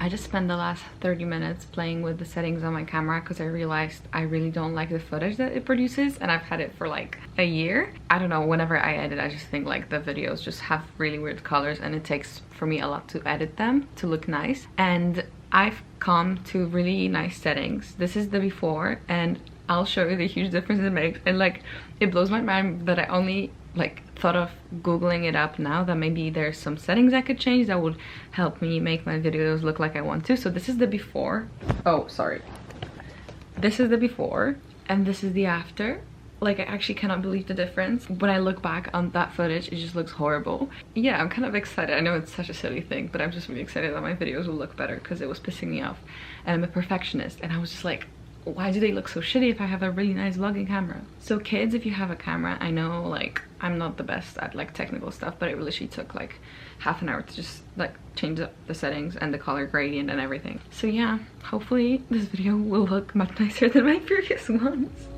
I just spent the last 30 minutes playing with the settings on my camera because I realized I really don't like the footage that it produces, and I've had it for like a year. I don't know, whenever I edit, I just think like the videos just have really weird colors, and it takes for me a lot to edit them to look nice. And I've come to really nice settings. This is the before, and I'll show you the huge difference it makes. And like, it blows my mind that I only like thought of googling it up now, that maybe there's some settings I could change that would help me make my videos look like I want to. So this is the before. Oh, sorry. This is the before and this is the after. Like, I actually cannot believe the difference. When I look back on that footage, it just looks horrible. Yeah, I'm kind of excited. I know it's such a silly thing, but I'm just really excited that my videos will look better because it was pissing me off. And I'm a perfectionist, and I was just like, why do they look so shitty if I have a really nice vlogging camera? So kids, if you have a camera, I know like I'm not the best at like technical stuff, but it literally took like half an hour to just like change up the settings and the color gradient and everything. So yeah, hopefully this video will look much nicer than my previous ones.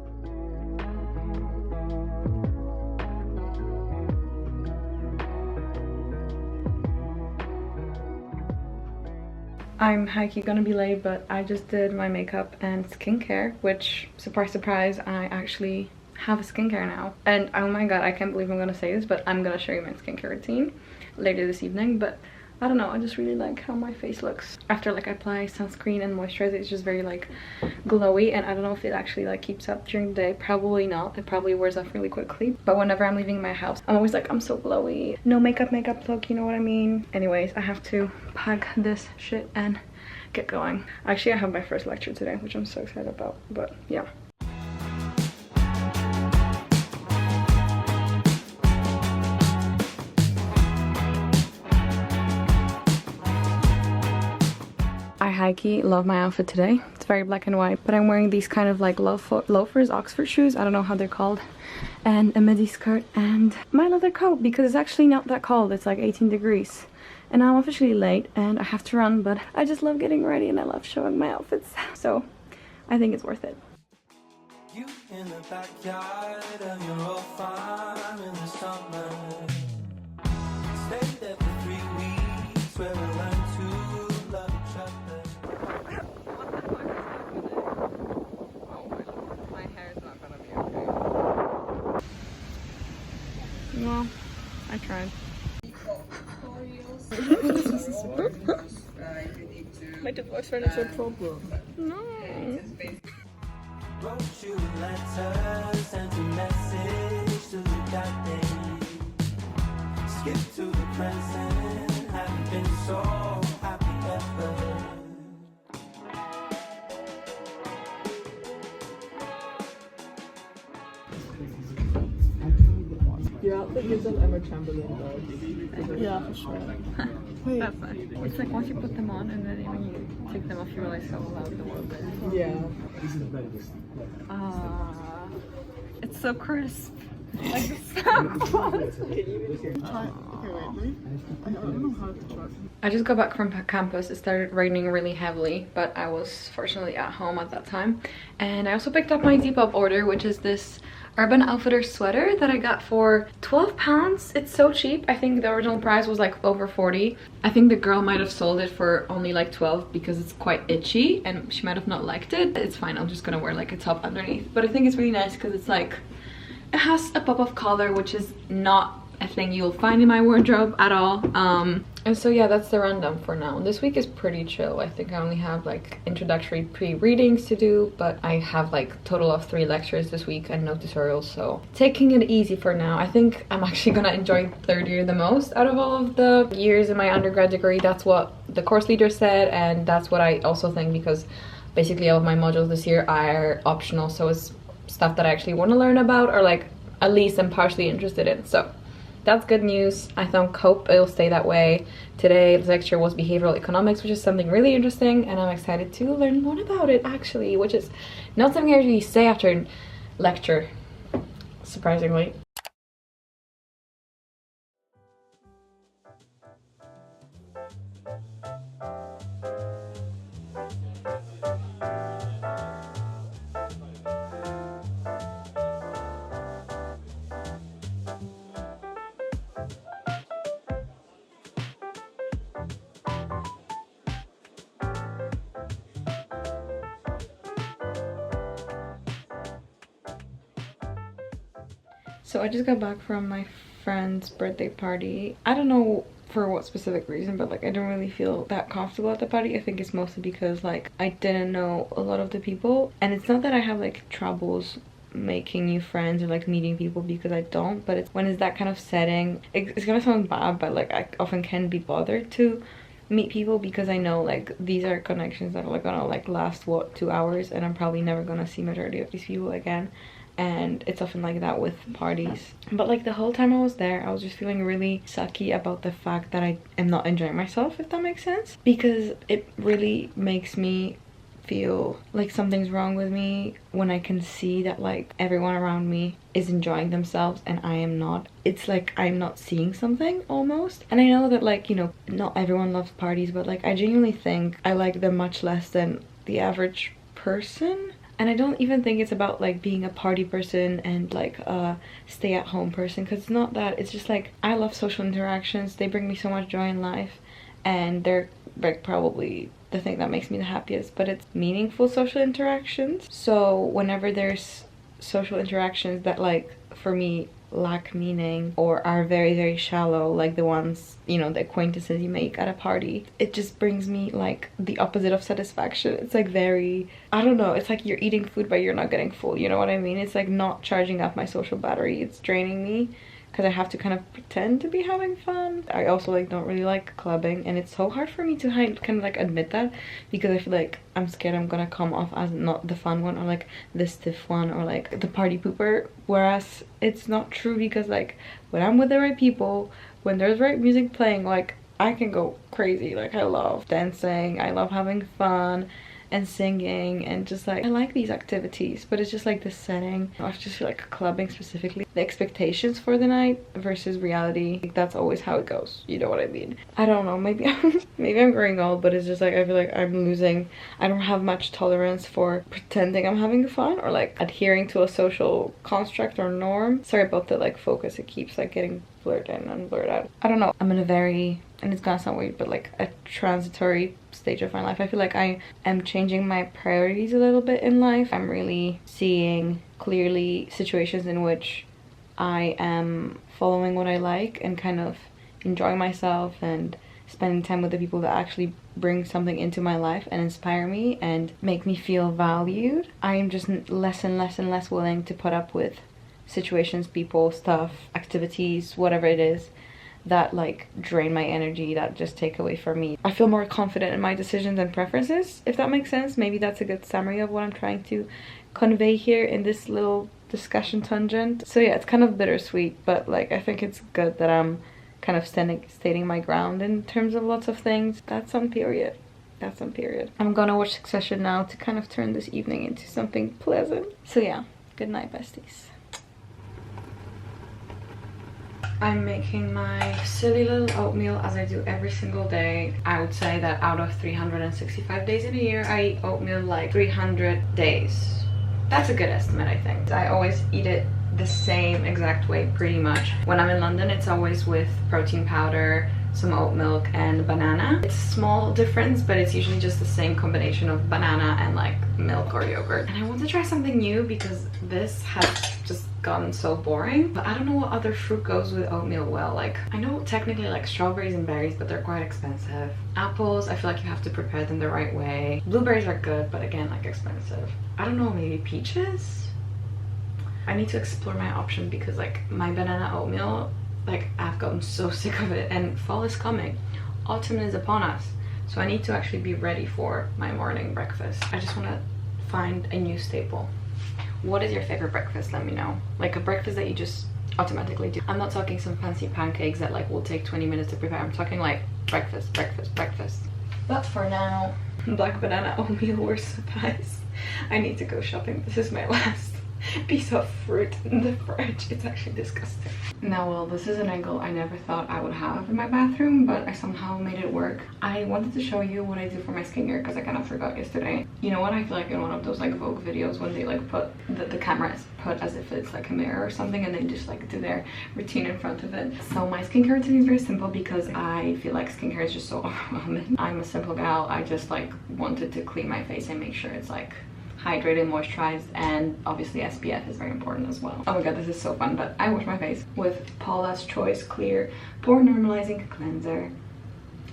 I'm high-key gonna be late, but I just did my makeup and skincare, which, surprise surprise, I actually have a skincare now. And oh my god, I can't believe I'm gonna say this, but I'm gonna show you my skincare routine later this evening. But I don't know, I just really like how my face looks after like I apply sunscreen and moisturizer. It's just very like glowy, and I don't know if it actually like keeps up during the day. Probably not. It probably wears off really quickly. But whenever I'm leaving my house, I'm always like, I'm so glowy. No makeup look, you know what I mean? Anyways, I have to pack this shit and get going. Actually, I have my first lecture today, which I'm so excited about. But yeah. I high-key love my outfit today. It's very black and white, but I'm wearing these kind of like loafers, Oxford shoes, I don't know how they're called, and a midi skirt and my leather coat because it's actually not that cold. It's like 18 degrees. And I'm officially late and I have to run, but I just love getting ready and I love showing my outfits. So I think it's worth it. You in the backyard of your old farm in the summer. Stayed there for 3 weeks where we learned to love each other. What the fuck is happening? Oh my lord, my hair is not gonna be okay. Well, I tried. My divorce friend is your problem. No. Wrote you letters, sent a message to the goddamn. Skip to the present, haven't been so happy ever. Your outfit gives them Emma Chamberlain vibes. Yeah, for sure. That's nice. It's like once you put them on and then when you take them off, you realize how loud the world is. Yeah. It's so crisp. Like the sound. I just got back from campus. It started raining really heavily, but I was fortunately at home at that time. And I also picked up my Depop order, which is this Urban Outfitters sweater that I got for 12 pounds. It's so cheap. I think the original price was like over 40. I think the girl might have sold it for only like 12 because it's quite itchy and she might have not liked it. It's fine, I'm just gonna wear like a top underneath. But I think it's really nice because it's like, it has a pop of color, which is not a thing you'll find in my wardrobe at all. And so yeah, that's the rundown for now. This week is pretty chill. I think I only have like introductory pre-readings to do, but I have like total of 3 lectures this week and no tutorials, so taking it easy for now. I think I'm actually gonna enjoy third year the most out of all of the years in my undergrad degree. That's what the course leader said, and that's what I also think, because basically all of my modules this year are optional, so it's stuff that I actually want to learn about, or like at least I'm partially interested in. So that's good news. I hope it'll stay that way. Today's lecture was behavioral economics, which is something really interesting, and I'm excited to learn more about it actually, which is not something I usually say after a lecture, surprisingly. So I just got back from my friend's birthday party. I don't know for what specific reason, but like I don't really feel that comfortable at the party. I think it's mostly because like I didn't know a lot of the people, and it's not that I have like troubles making new friends or like meeting people, because I don't, but it's when it's that kind of setting, it's gonna sound bad, but like I often can be bothered to meet people because I know like these are connections that are like gonna like last what 2 hours, and I'm probably never gonna see majority of these people again. And it's often like that with parties. But like the whole time I was there, I was just feeling really sucky about the fact that I am not enjoying myself, if that makes sense, because it really makes me feel like something's wrong with me when I can see that like everyone around me is enjoying themselves and I am not. It's like I'm not seeing something almost. And I know that like, you know, not everyone loves parties, but like I genuinely think I like them much less than the average person. And I don't even think it's about like being a party person and like a stay-at-home person, because it's not that. It's just like I love social interactions. They bring me so much joy in life, and they're like probably the thing that makes me the happiest, but it's meaningful social interactions. So whenever there's social interactions that like for me lack meaning or are very, very shallow, like the ones, you know, the acquaintances you make at a party, it just brings me like the opposite of satisfaction. It's like very, I don't know, it's like you're eating food but you're not getting full, you know what I mean? It's like not charging up my social battery. It's draining me because I have to kind of pretend to be having fun. I also like don't really like clubbing, and it's so hard for me to kind of like admit that, because I feel like I'm scared I'm gonna come off as not the fun one or like the stiff one or like the party pooper, whereas it's not true, because like when I'm with the right people, when there's right music playing, like I can go crazy. Like I love dancing, I love having fun and singing, and just like I like these activities, but it's just like the setting. I just feel like clubbing specifically, the expectations for the night versus reality, like, that's always how it goes, you know what I mean? I don't know, maybe maybe I'm growing old, but it's just like I feel like I'm losing, I don't have much tolerance for pretending I'm having fun or like adhering to a social construct or norm. Sorry about the like focus, it keeps like getting blurred in and blurred out. I don't know, I'm in a very, and it's gonna sound weird, but like a transitory stage of my life. I feel like I am changing my priorities a little bit in life. I'm really seeing clearly situations in which I am following what I like and kind of enjoying myself and spending time with the people that actually bring something into my life and inspire me and make me feel valued. I am just less and less and less willing to put up with situations, people, stuff, activities, whatever it is, that like drain my energy, that just take away from me. I feel more confident in my decisions and preferences, if that makes sense. Maybe that's a good summary of what I'm trying to convey here in this little discussion tangent. So yeah, it's kind of bittersweet, but like I think it's good that I'm kind of stating my ground in terms of lots of things. That's on period. That's on period. I'm gonna watch Succession now to kind of turn this evening into something pleasant. So yeah, good night, besties. I'm making my silly little oatmeal as I do every single day. I would say that out of 365 days in a year, I eat oatmeal like 300 days. That's a good estimate, I think. I always eat it the same exact way pretty much. When I'm in London, it's always with protein powder, some oat milk and banana. It's a small difference, but it's usually just the same combination of banana and like milk or yogurt. And I want to try something new because this has just gotten so boring. But I don't know what other fruit goes with oatmeal well. Like I know technically like strawberries and berries, but they're quite expensive. Apples, I feel like you have to prepare them the right way. Blueberries are good, but again, like expensive. I don't know, maybe peaches? I need to explore my options because like my banana oatmeal, like I've gotten so sick of it, and fall is coming. Autumn is upon us. So I need to actually be ready for my morning breakfast. I just want to find a new staple. What is your favorite breakfast? Let me know. Like a breakfast that you just automatically do. I'm not talking some fancy pancakes that like will take 20 minutes to prepare. I'm talking like breakfast. But for now, black banana oatmeal or surprise. I need to go shopping. This is my last piece of fruit in the fridge. It's actually disgusting. Now, well, this is an angle I never thought I would have in my bathroom, but I somehow made it work. I wanted to show you what I do for my skincare because I kind of forgot yesterday. You know what? I feel like in one of those like Vogue videos when they like put the camera is put as if it's like a mirror or something, and they just like do their routine in front of it. So my skincare routine is very simple because I feel like skincare is just so overwhelming. I'm a simple gal. I just like wanted to clean my face and make sure it's like hydrated, moisturized, and obviously SPF is very important as well. Oh my god, this is so fun. But I wash my face with Paula's Choice Clear Pore Normalizing Cleanser,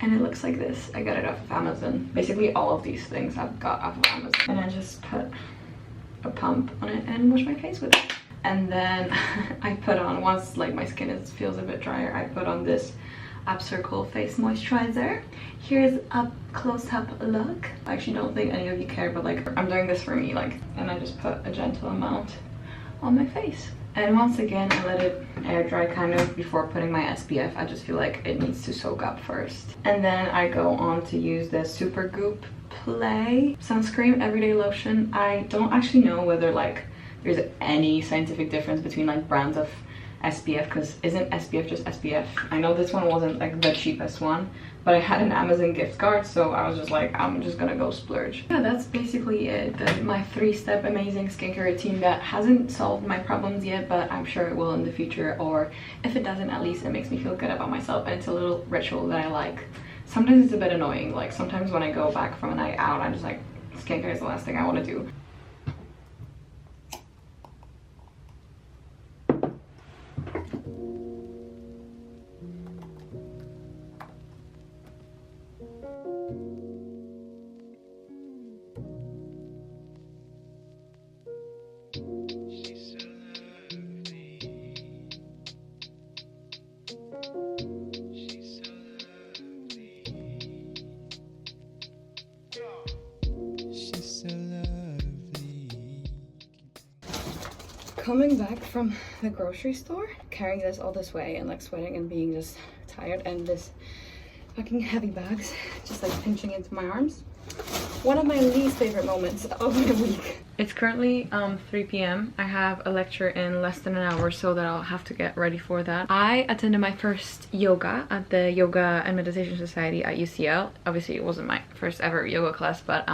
and it looks like this. I got it off of Amazon. Basically all of these things I've got off of Amazon, and I just put a pump on it and wash my face with it. And then I put on, once like my skin feels a bit drier, I put on this Circle Face Moisturizer. Here's a close-up look. I actually don't think any of you care, but like I'm doing this for me, like, and I just put a gentle amount on my face. And once again, I let it air dry kind of before putting my SPF. I just feel like it needs to soak up first. And then I go on to use the Supergoop Play Sunscreen Everyday Lotion. I don't actually know whether like there's any scientific difference between like brands of SPF, because isn't SPF just SPF? I know this one wasn't like the cheapest one, but I had an Amazon gift card, so I was just like, I'm just gonna go splurge. Yeah, that's basically it. My 3-step amazing skincare routine that hasn't solved my problems yet, but I'm sure it will in the future, or if it doesn't, at least it makes me feel good about myself, and it's a little ritual that I like. Sometimes it's a bit annoying, like sometimes when I go back from a night out, I'm just like, skincare is the last thing I want to do. Coming back from the grocery store, carrying this all this way and like sweating and being just tired, and this fucking heavy bags just like pinching into my arms. One of my least favorite moments of my week. It's currently 3 p.m. I have a lecture in less than an hour, so that I'll have to get ready for that. I attended my first yoga at the Yoga and Meditation Society at UCL. Obviously, it wasn't my first ever yoga class, but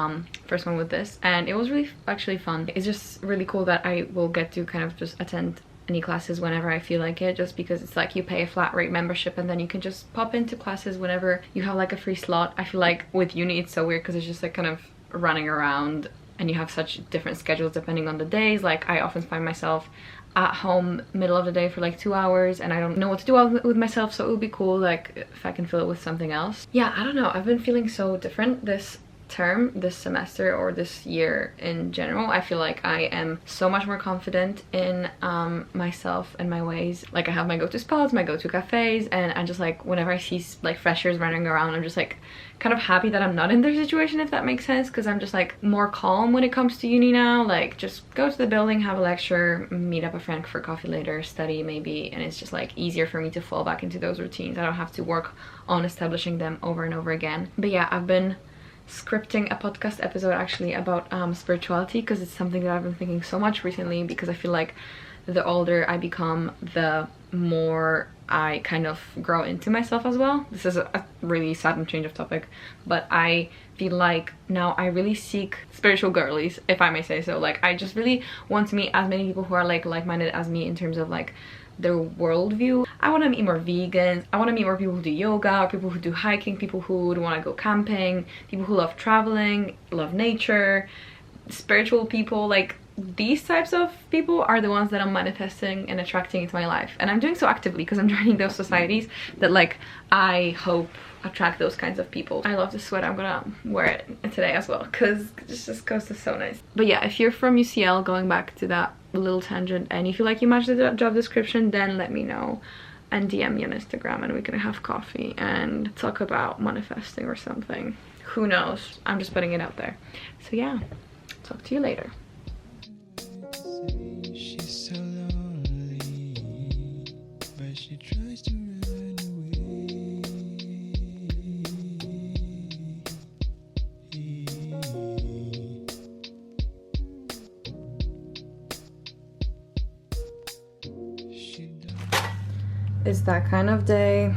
first one with this, and it was really actually fun. It's just really cool that I will get to kind of just attend any classes whenever I feel like it, just because it's like you pay a flat rate membership and then you can just pop into classes whenever you have like a free slot. I feel like with uni it's so weird because it's just like kind of running around and you have such different schedules depending on the days. Like I often find myself at home middle of the day for like 2 hours and I don't know what to do with myself, so it would be cool like if I can fill it with something else. Yeah, I don't know, I've been feeling so different this term, this semester, or this year in general. I feel like I am so much more confident in myself and my ways. Like I have my go-to spots, my go-to cafes, and I just like whenever I see like freshers running around, I'm just like kind of happy that I'm not in their situation, if that makes sense, because I'm just like more calm when it comes to uni now. Like just go to the building, have a lecture, meet up a friend for coffee later, study maybe, and it's just like easier for me to fall back into those routines. I don't have to work on establishing them over and over again. But yeah, I've been scripting a podcast episode actually about spirituality, because it's something that I've been thinking so much recently, because I feel like the older I become, the more I kind of grow into myself as well. This is a really sudden change of topic, but I feel like now I really seek spiritual girlies, if I may say so. Like I just really want to meet as many people who are like-minded as me in terms of like their worldview. I want to meet more vegans, I want to meet more people who do yoga, people who do hiking, people who would want to go camping, people who love traveling, love nature, spiritual people. Like these types of people are the ones that I'm manifesting and attracting into my life, and I'm doing so actively because I'm joining those societies that like I hope attract those kinds of people. I love this sweater, I'm gonna wear it today as well because it just goes to so nice. But yeah, if you're from UCL, going back to that little tangent, and you feel like you match the job description, then let me know and DM me on Instagram and we can have coffee and talk about manifesting or something. Who knows? I'm just putting it out there. So yeah, talk to you later. She's so lonely, but she tries to run away. It's that kind of day.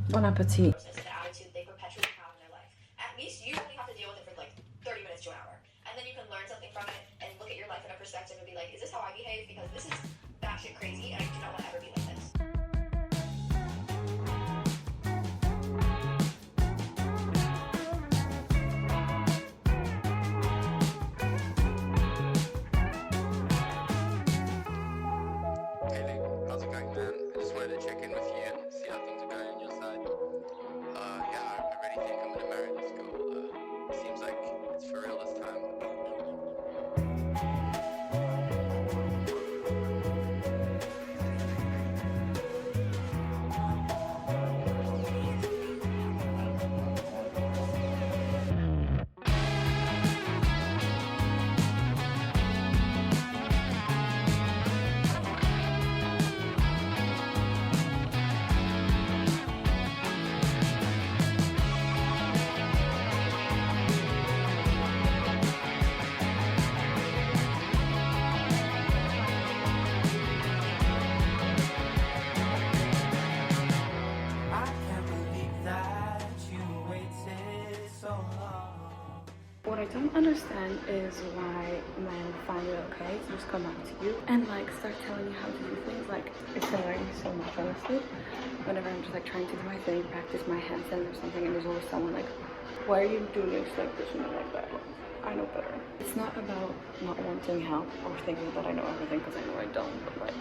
Bon appetit. The attitude they perpetually have in their life. At least you only have to deal with it for like 30 minutes to an hour. And then you can learn something from it and look at your life in a perspective and be like, is this how I behave? Because this is batshit crazy and I do not want to ever be like this. don't understand is why men find it okay to just come up to you and like start telling you how to do things. Like, it's annoying so much, honestly. Whenever I'm just like trying to do my thing, practice my handstand or something, and there's always someone like, why are you doing this like this and like that? Like, I know better. It's not about not wanting help or thinking that I know everything, because I know I don't, but like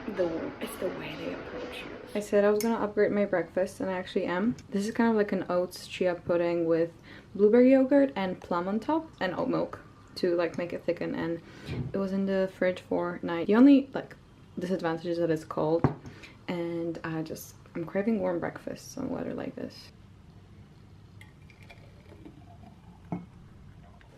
it's the way they approach you. I said I was gonna upgrade my breakfast, and I actually am. This is kind of like an oats chia pudding with blueberry yogurt and plum on top and oat milk to like make it thicken, and it was in the fridge for night. The only like disadvantage is that it's cold, and I'm craving warm breakfast on weather like this.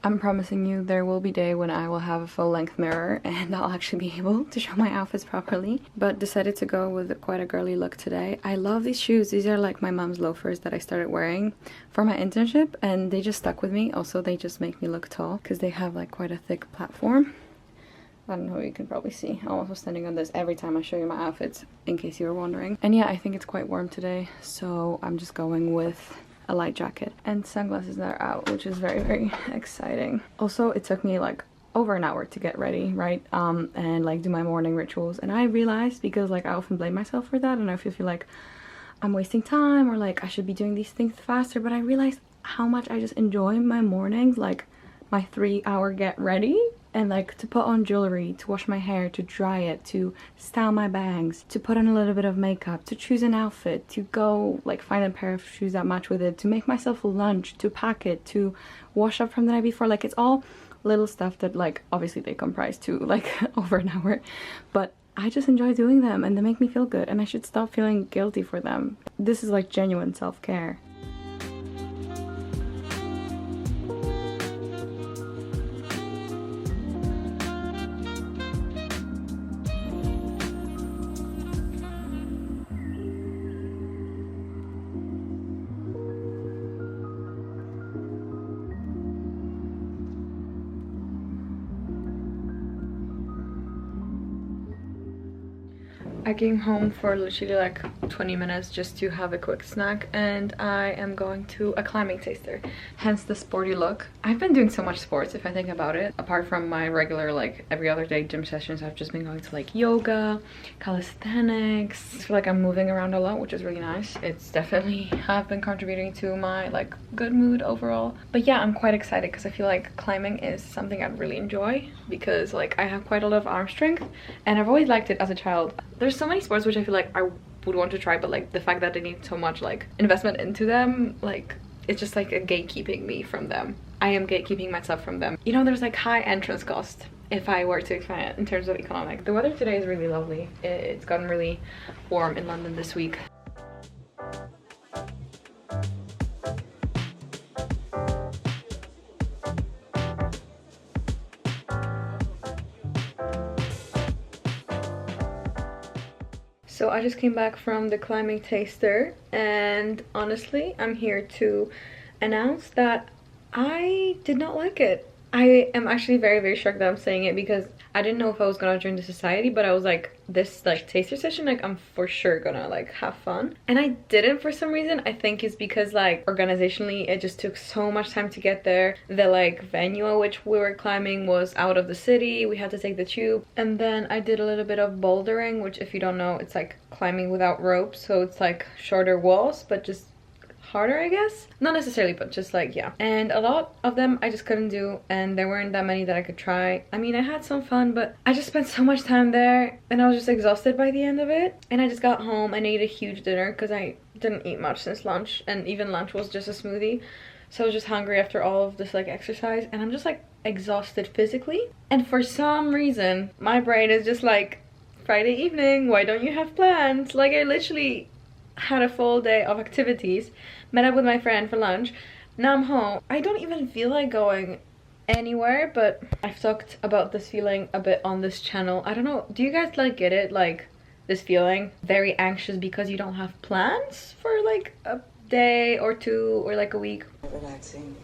I'm promising you there will be a day when I will have a full-length mirror and I'll actually be able to show my outfits properly, but decided to go with quite a girly look today. I love these shoes. These are like my mom's loafers that I started wearing for my internship, and they just stuck with me. Also, they just make me look tall because they have like quite a thick platform. I don't know, you can probably see. I'm also standing on this every time I show you my outfits, in case you were wondering. And yeah, I think it's quite warm today, so I'm just going with a light jacket and sunglasses that are out, which is very, very exciting. Also, it took me like over an hour to get ready, right? And like do my morning rituals. And I realized, because like I often blame myself for that, and I feel like I'm wasting time, or like I should be doing these things faster, but I realized how much I just enjoy my mornings, like my 3-hour get ready. And like to put on jewelry, to wash my hair, to dry it, to style my bangs, to put on a little bit of makeup, to choose an outfit, to go like find a pair of shoes that match with it, to make myself lunch, to pack it, to wash up from the night before. Like, it's all little stuff that like obviously they comprise to like over an hour, but I just enjoy doing them and they make me feel good, and I should stop feeling guilty for them. This is like genuine self-care. I came home for literally like 20 minutes just to have a quick snack, and I am going to a climbing taster, hence the sporty look. I've been doing so much sports, if I think about it. Apart from my regular like every other day gym sessions, I've just been going to like yoga, calisthenics. I feel like I'm moving around a lot, which is really nice. It's definitely have been contributing to my like good mood overall. But yeah, I'm quite excited because I feel like climbing is something I really enjoy, because like I have quite a lot of arm strength and I've always liked it as a child. There's so many sports which I feel like I would want to try, but like the fact that they need so much like investment into them, like it's just like a gatekeeping me from them. I am gatekeeping myself from them. You know, there's like high entrance cost if I were to explain it in terms of economic. The weather today is really lovely. It's gotten really warm in London this week. So I just came back from the climbing taster, and honestly, I'm here to announce that I did not like it. I am actually very, very shocked that I'm saying it, because I didn't know if I was gonna join the society, but I was like, this like taster session, like I'm for sure gonna like have fun. And I didn't for some reason. I think it's because like organizationally it just took so much time to get there. The like venue at which we were climbing was out of the city. We had to take the tube. And then I did a little bit of bouldering, which if you don't know, it's like climbing without ropes. So it's like shorter walls, but just harder, I guess. Not necessarily, but just like, yeah. And a lot of them I just couldn't do, and there weren't that many that I could try. I mean, I had some fun, but I just spent so much time there and I was just exhausted by the end of it. And I just got home and ate a huge dinner because I didn't eat much since lunch, and even lunch was just a smoothie. So I was just hungry after all of this like exercise, and I'm just like exhausted physically. And for some reason my brain is just like, Friday evening, why don't you have plans? Like, I literally had a full day of activities, met up with my friend for lunch, now I'm home. I don't even feel like going anywhere, but I've talked about this feeling a bit on this channel. I don't know, do you guys like get it, like this feeling very anxious because you don't have plans for like a day or two or like a week? Relaxing,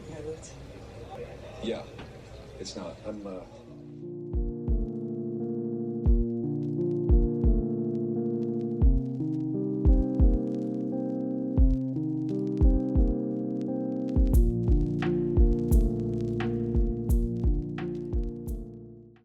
Yeah, it's not. I'm